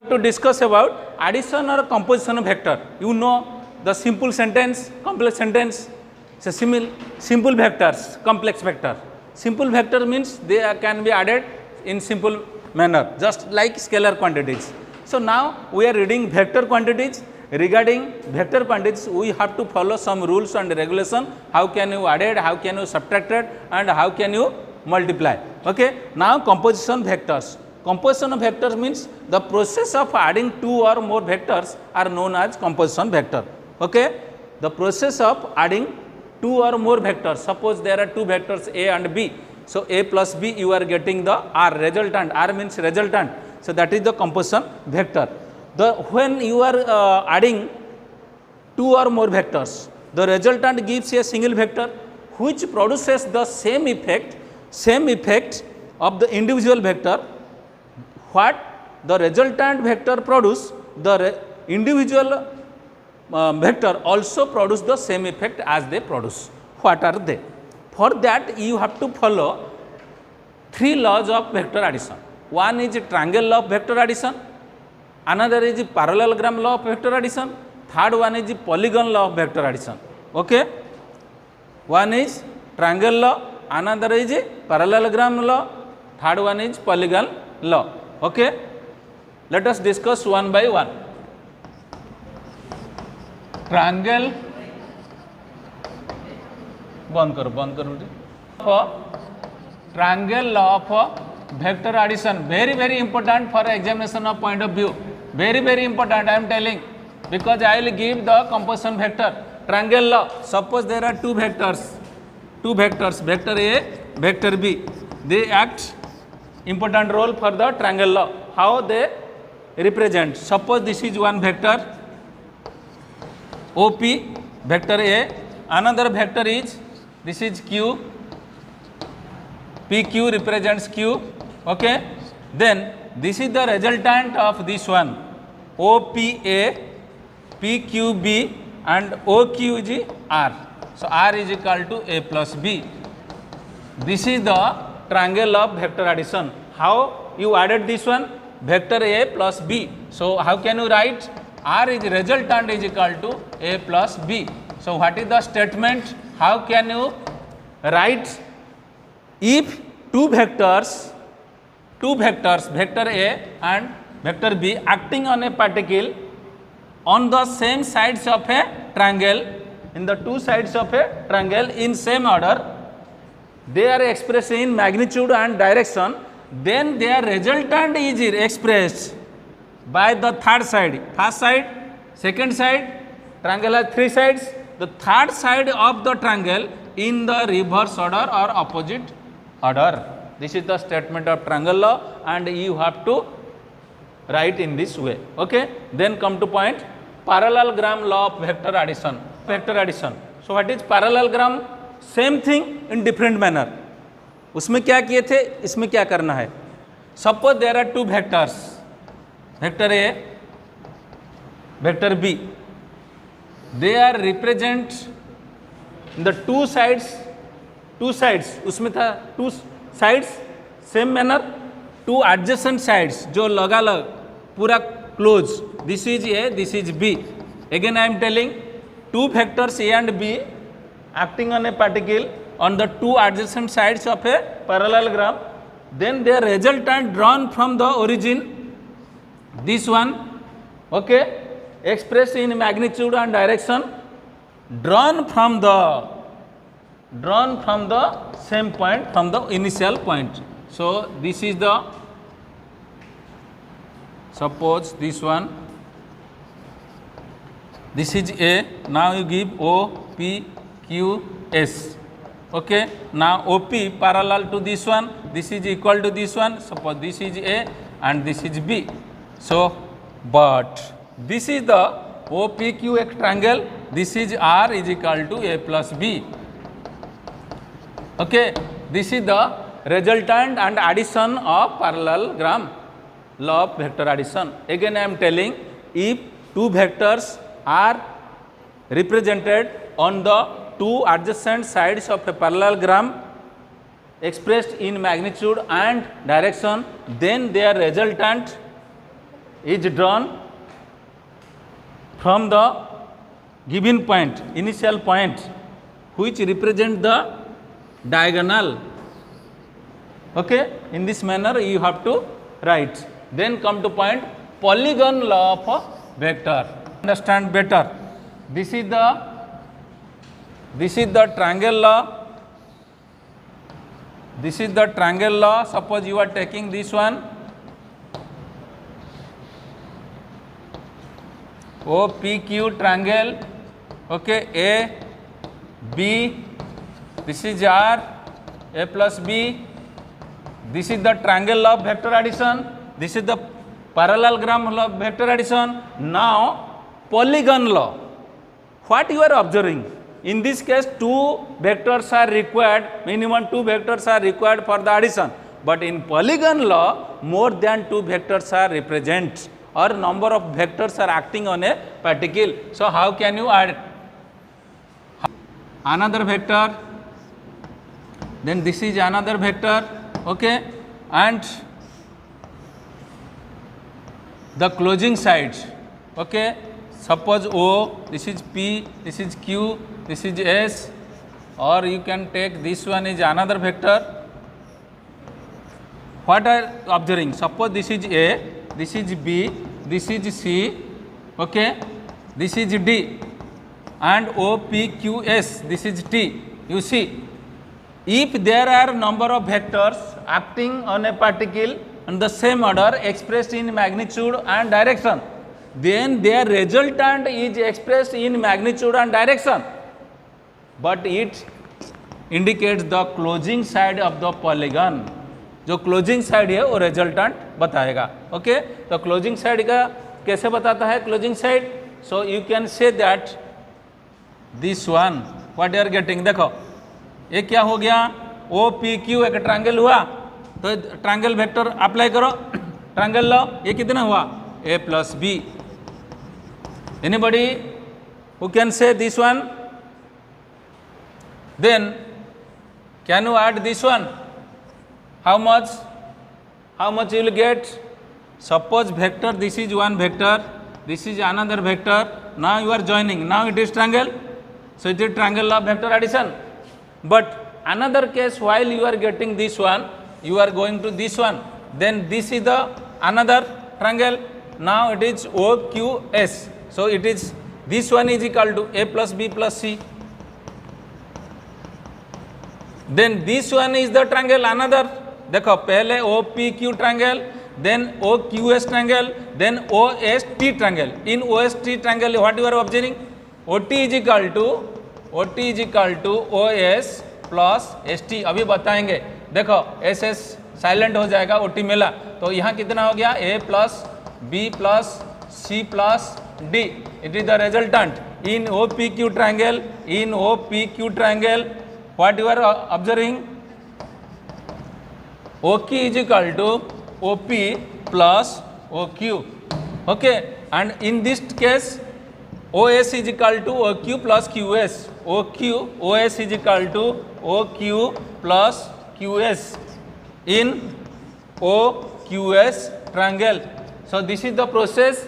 To discuss about addition or composition of vector. You know the simple sentence, complex sentence. So simple vectors, complex vector. Simple vector means they can be added in simple manner, just like scalar quantities. So now we are reading vector quantities. Regarding vector quantities, we have to follow some rules and regulation. How can you add it, how can you subtract it, and how can you multiply. Okay. Now composition vectors. Composition of vectors means the process of adding two or more vectors are known as composition vector. Okay. The process of adding two or more vectors. Suppose there are two vectors A and B. So A plus B, you are getting the R resultant. R means resultant. So that is the composition vector. When you are adding two or more vectors, the resultant gives a single vector which produces the same effect of the individual vector. What the resultant vector produce, the individual vector also produce the same effect as they produce. What are they? For that you have to follow three laws of vector addition. One is triangle law of vector addition, another is parallelogram law of vector addition, third one is polygon law of vector addition. Okay? One is triangle law, another is parallelogram law, third one is polygon law. Okay? Let us discuss one by one. Triangle, बंद करो triangle law of vector addition, very important for examination of point of view, very important I am telling, because I will give the composition vector. Triangle law, suppose there are two vectors, vector A, vector B, they act important role for the triangle law. How they represent? Suppose this is one vector OP, vector A, another vector is, this is Q, PQ represents Q. Okay? Then this is the resultant of this one, OPA, PQB and OQG R. So R is equal to A plus B. This is the triangle of vector addition. How you added this one? Vector A plus B. So how can you write? R is resultant is equal to A plus B. So what is the statement? How can you write? If two vectors, vector A and vector B acting on a particle on the same sides of a triangle, in the two sides of a triangle in same order, they are expressed in magnitude and direction, then their resultant is expressed by the third side. First side, second side, triangle has three sides, the third side of the triangle in the reverse order or opposite order. This is the statement of triangle law and you have to write in this way. Okay? Then come to point, parallelogram law of vector addition. So what is parallelogram? Same thing in different manner. उसमें क्या किए थे, इसमें क्या करना है? Suppose there are two vectors, vector A, vector B. They are represent in the two sides. उसमें था two sides same manner, two adjacent sides जो लगा लग पूरा close. This is A, this is B. Again I am telling two vectors A and B acting on a particle on the two adjacent sides of a parallelogram, then their resultant drawn from the origin, this one, okay, expressed in magnitude and direction, drawn from the same point, from the initial point. So this is the, suppose this one, this is A, now you give O, P, Q, S. Okay, now OP parallel to this one, this is equal to this one, suppose this is A and this is B. So, but this is the OPQX triangle, this is R is equal to A plus B. Okay, this is the resultant and addition of parallelogram law of vector addition. Again I am telling, if two vectors are represented on the two adjacent sides of a parallelogram expressed in magnitude and direction, then their resultant is drawn from the given point, initial point, which represent the diagonal. Okay, in this manner you have to write. Then come to point polygon law of a vector. Understand better. This is the triangle law. This is the triangle law. Suppose you are taking this one, OPQ triangle. Okay, A, B, this is R, A plus B. This is the triangle law of vector addition. This is the parallelogram law of vector addition. Now, polygon law. What you are observing? In this case, 2 vectors are required, minimum 2 vectors are required for the addition. But in polygon law, more than 2 vectors are represent, or number of vectors are acting on a particle. So, how can you add another vector? Then this is another vector, okay, and the closing side, okay. Suppose O, this is P, this is Q, this is S, or you can take this one is another vector. What are observing? Suppose this is A, this is B, this is C, okay, this is D, and O, P, Q, S, this is T. You see, if there are number of vectors acting on a particle in the same order expressed in magnitude and direction, then their resultant is expressed in magnitude and direction, but it indicates the closing side of the polygon. जो closing side है वो resultant बताएगा. Okay, तो closing side का कैसे बताता है closing side? So you can say that this one what you are getting. देखो ये क्या हो गया, ओ पी क्यू एक ट्रायंगल हुआ, तो ट्रायंगल वेक्टर अप्लाई करो, ट्रायंगल लो. ये कितना हुआ, A plus B. Anybody who can say this one? Then can you add this one? How much you will get? Suppose vector, this is one vector, this is another vector. Now you are joining, now it is triangle, so it is triangle of vector addition. But another case, while you are getting this one, you are going to this one, then this is the another triangle. Now it is OQS, so it is this one is equal to A plus B plus C. Then this one is the triangle another. देखो पहले O P Q triangle, then O Q S triangle, then O S T triangle. In O S T triangle what you are observing, O T is equal to O S plus S T. अभी बताएंगे, देखो S S silent हो जाएगा, O T मिला, तो यहाँ कितना हो गया, A plus B plus C plus D. It is the resultant in O P Q triangle. In O P Q triangle what you are observing, OQ is equal to OP plus OQ. Okay, and in this case OS is equal to OQ plus QS. OS is equal to OQ plus QS in OQS triangle. So this is the process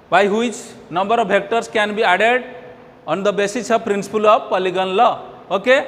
by which number of vectors can be added on the basis of principle of polygon law. Okay.